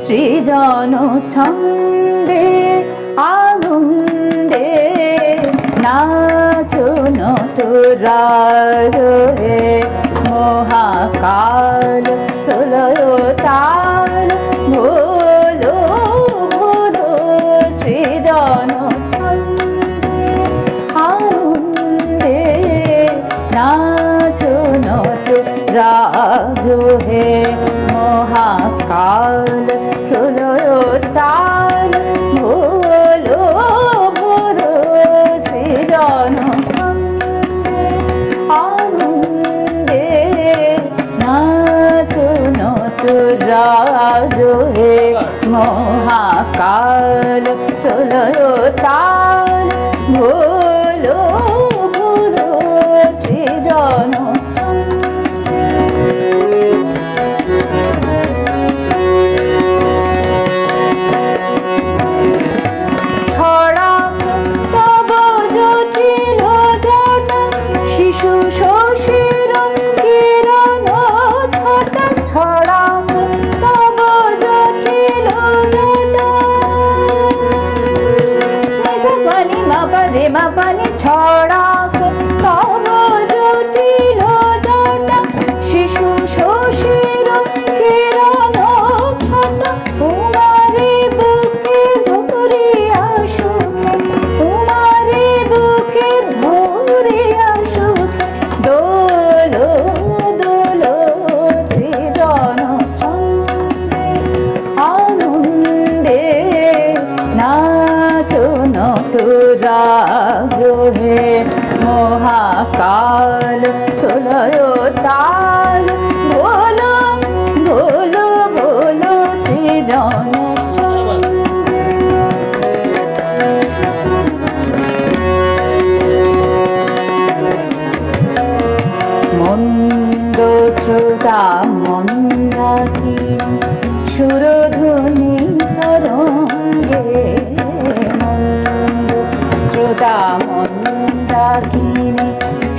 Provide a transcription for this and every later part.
সৃজন ছন্দে আনন্দে নাচুন তোরাজে মহাকাল প্রলয় তাল ভোলো ভোলো সৃজন ছন্দে আনন্দে নাচুন তোরাজে মহাকাল প্রলয় তাল ভোলো ভোলো সৃজন ছন্দে আনন্দে নাচুন তোরাজে মহাকাল প্রলয় তাল ভোলো ভোলো সৃজন পানি ছড়াক তব জটিল জটা শিশু শশীর কিরণ ছটা তোমারে বুকে ধরিয়া সুখে তোমারে বুকে ধরিয়া সুখে দোলো দোলো সৃজন ছন্দে আনন্দে নাচুন তোরাজে মহাকাল প্রলয় তাল ভোলো ভোলো ভোলো সৃজন মন্দ শ্রোতা মন্দাকি সুরধ্বনি তরঙ্গে শ্রোতা মন্দাকিনী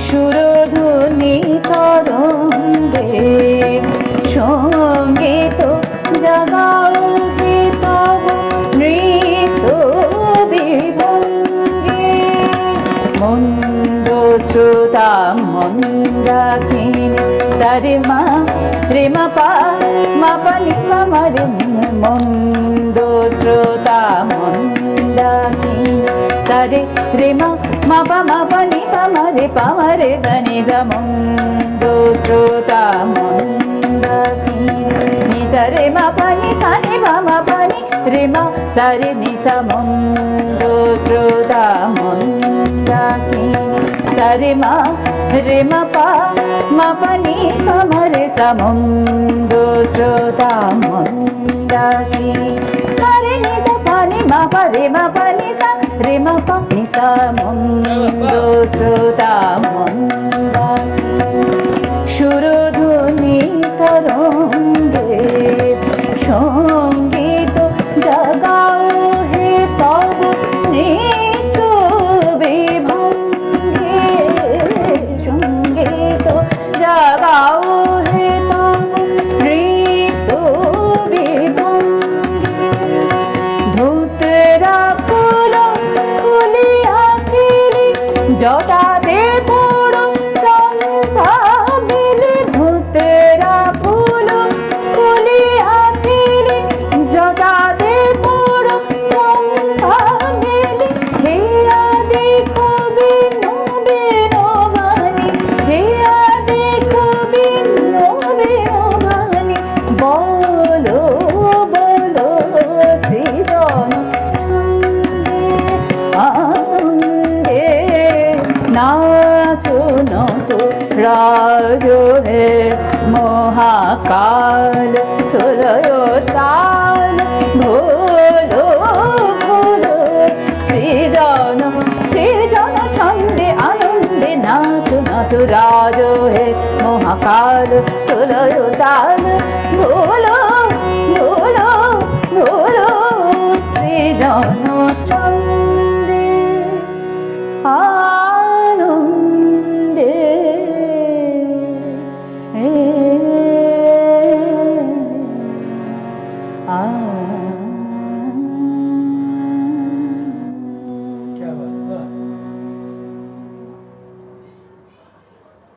সুরধ্বনি তরঙ্গে সঙ্গীত জাগাও তব নৃত্য বিভঙ্গে মন্দ শ্রোতা মন্দাকিনী সারে মা রে মা পা মা পা নি পা মা রে মন্দ শ্রোতা মন্দাকিনী সারে রে মা মা পা নি পা মা রে সা নি সা মন্দ শ্রোতা মন্দাকিনী নি সা রে মা পা নি রে মা সা রে নি সা মন্দ শ্রোতা মন্দাকিনী সা রে মা পা নি রে সা মন্দ শ্রোতা মন্দাকিনী সা রে নি সা পা নি সা রে মা পা নি সা মন্দ শ্রোতা মন্দাকিনী সুরধ্বনি তরঙ্গে সঙ্গীত জাগাও হে তব নৃত্য বিভঙ্গে সঙ্গীত জাগাও হে তব নৃত্য বিভঙ্গে ধুতরা ফুল খুলিয়া খেলি জটাতে পড় চম্পা বেলি ধুতরা ফুল খুলিয়া খেলি জটাতে পড় চম্পা বেলি হেয়া দেখো বিনো বিনো বাণী হেয়া দেখো বিনো বিনো বাণী বলো বলো সৃজন ছন্দে আনন্দে নাচুন তোরাজে মহাকাল প্রলয় তাল ভজো হে মহাকাল তুলয় তাল ভোলো ভোলো ভোলো সৃজন ছন্দে আনন্দে আ